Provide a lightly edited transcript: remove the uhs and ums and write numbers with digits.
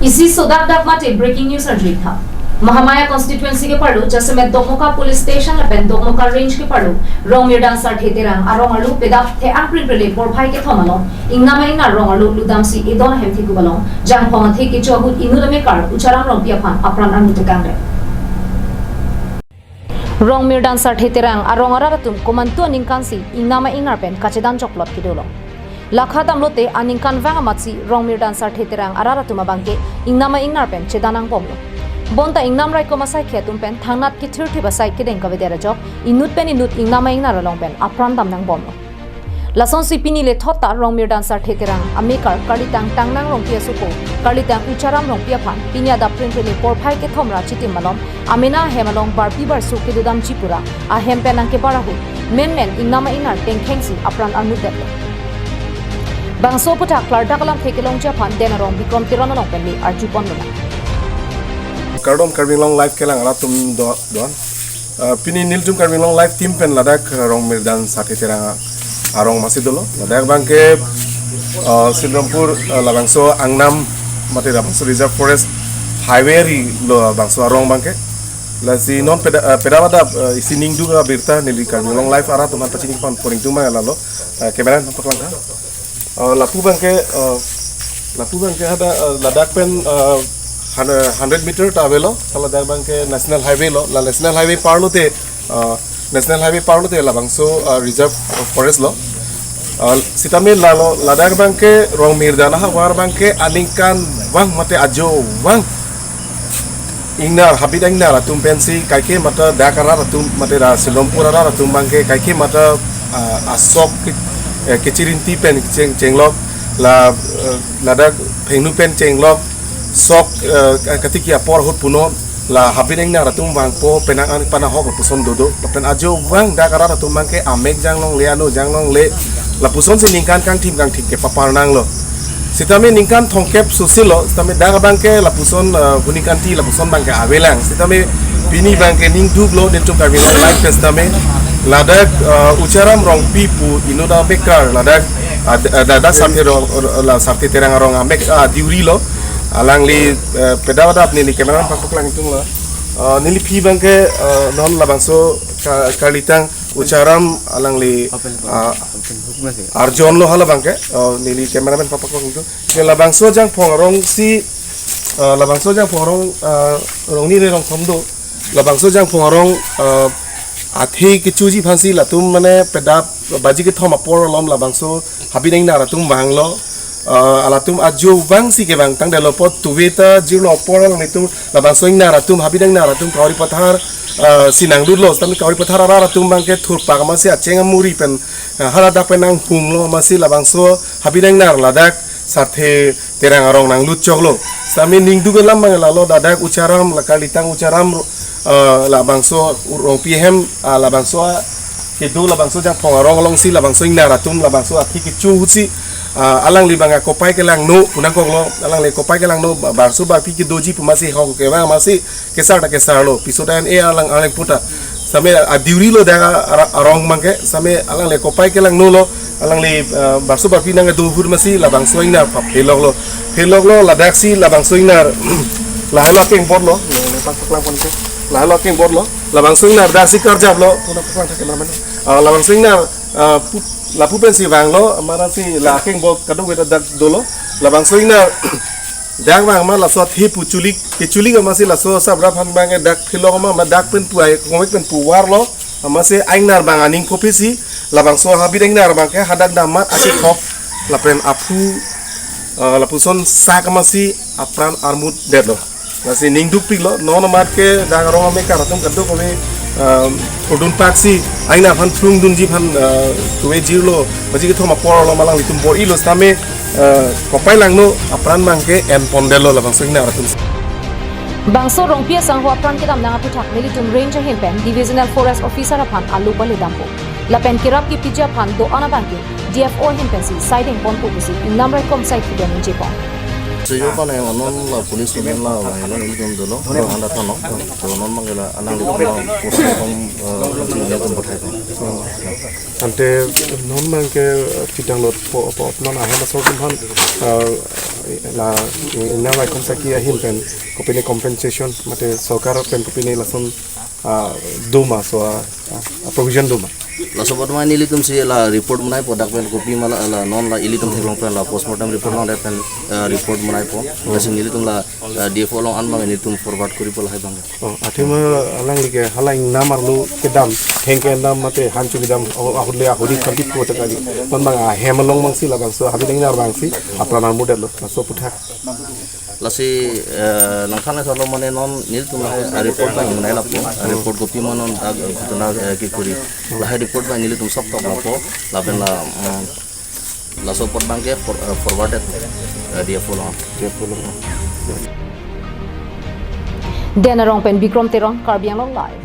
इसी सोदाक दाक माटे breaking news अर्जित था महामाया कॉन्स्टिट्यूएंसी के पड़ो जैसे दोमोका पुलिस स्टेशन लपेन दोमोका रेंज के पड़ो रोंग मिर्डान साठे तेरंग आरोंग आलू पेदाप थे आंप्रिल प्रिले पोर भाई के थमलो इंगनामा इंगा रोंग आलू लुदामसी एदोन हेमथि गुबलो जान फोंथे के चोहुत इनुलमे कार उचाराम रोंग पियाफान अपरान अनुते कांगरे रोंग मिर्डान साठे तेरंग आरोंग आरारतुम कोमंतु निंकांसी इंगनामा इंगा पेन काचेदान चोकलट किदोलो lakha tamlote aningkan wanga matsi rong mirdan sar theterang araratuma bangke ingnama ingnar pen chedanang pomlo bonta ingnam rai ko masai khetum pen thangnat ki thirthi basai kideng ka vedera jok inut pen inut ingnama ingnar long pen apran damnang bomlo lason sipini le thota rong mirdan sar theterang amikar kalitang tangnang rong pia suko kalitang ucharam rong pia phan pinya da print le por phai ke thomra chitim malom amena hemalong barpi bar su ke dudam chipura a hempen ang ke barahu men ingnama ingnar tengkhengsi apran anu deblo bangso puta klarda kalam thekelong japan denarong bikrom tironong penli arju pondona kardom karving long life kelang ala tum don pini niljum karving long life team pen ladak rong mirdan sate teranga arong masidolo ladak bangke silrampur labangso angnam mate labangso reserve forest highway ri lo bangso arong bangke la si non pedawada isi ningdu ga birta nili karving long life ara tuman pachini pan poring tuma lalo keberan paklang lapu bangke ada ladak pen 100 meter tavelo ladak bangke national highway lo la national highway parlo te labangso reserve forest lo sitame lalo ladak bangke rong mirdana ha war bangke aningkan wang mate ajo wang ingnar habida ingnar atum pensi kaike mata dakara atum mate ra silompura ra atum bangke kaike mata asok kecirinti pen cenglok la ladak phengnu pen cenglok sok katiki apor hut puno la habineng na ratum wang po penang an pana hok puson dodo pen ajo wang da kara ratum bangke amek janglong le anu janglong le la puson se ningkan kang tim ke papar nang lo sitame ningkan thongkep susilo sitame da bangke la puson hunikanti la puson bangke awelang sitame pini bangke ning duglo dentum karving life testame ladak ucaram rong pipu inoda bekar ladak dada sate terang rong amek diuri lo alang li pedawada apni ni kamera paklang itung lo nili pi bangke non labangso kalitang ucaram alang li arjon lo hala bangke nili kameraman paklang itu ni labangso jang pongrong si labangso jang pongrong rong ni rong komdo labangso jang pongrong athi kichuji phansi latum mane pedap baji ke thoma por lom labangso habineng na ratum banglo alatum ajo bangsi ke bang tang dalo pot tuweta jilo por ni tum labangso ing na ratum habineng na ratum kauri pathar sinang dudlo tam kauri pathar ara ratum bangke thur pagama si achenga muri pen harada penang hunglo masi labangso habineng na ladak sathe terang arong nang lut choglo sami ningdu gelam mangalo dadak ucaram lakalitang ucaram la bangso rong pm la bangso ke do la bangso jang pongarong long si la bangso ing naratum la bangso athi ki chu husi alang li banga kopai ke lang no punang kong lo alang le kopai ke lang no bangso ba pi ki doji pumasi hong ke bang masi kesar lo pisodan alang puta same adiuri lo da arong mangke same alang le kopai ke lang no lo alang li bangso ba pi nang do hur masi la bangso ing nar helog lo la daksi la bangso ing nar la helo keng bor lo le paklang pon lalu keng bor lo labang singnar dasi kerja lo puna paklang tak kemana mana labang singnar lapu pensi bang lo mana si la keng bor kadung kita dak dolo labang singnar dak bang ma la so thi pu culik masih la so sabra phan bang dak philo ma dak pen puai komik pen puwar lo masih aingnar bang aning kopisi labang so habid aingnar bang ke hadak damat asik khok lapen apu lapuson sak masih apran armut dead lo nasi ningduk piglo non mat ke dagarong ame karatum kaduk ame produn paksi aina phan thrung dunji phan tuwe jirlo baji ke thoma por lo malang litum bor ilo stame kopai langno apran mangke en pondelo la bangso ina ratum bangso rongpia sangho apran ke damnanga puthak militum ranger hempen divisional forest officer aphan alu bali dampo la pen kirap ki pija phan do ana bangke dfo hempen si siding pon ko bisi number kom site ki den jepon Sejauh mana yang non la polis non la yang ini kan dulu, orang anda tahu no, kalau non manggil anak itu kalau kurang ini itu berkaitan. Ante non mang ke tidang lot po non ahem asal kumhan la ina vai konsaki ahin pen kopini compensation mate sokar pen kopini lason duma so provision duma. La sobat main ini tum sih la report menai po dakpen kopi malah la non la ini tum thelong pen la postmortem report non pen report menai po. Kasih ini tum la dia follow an mang ini tum forward kuri pola hai bang. Oh athima alang like halang namar lu kedam hengke nam mate hanchu kedam ahule ahuri kanti po takali non mang hemalong mang si la bang so habi dengar bang si apana model lo so puthak. Lasi langkahnya kalau mana non nil tuh lah report bang mengenai lapo report kopi mana non tentang kikuri lah report bang nil tuh sok top lapo lapen lah support bang ke forwarded dia follow. Denarong pen Bikrom Terong Karbiang Long Live.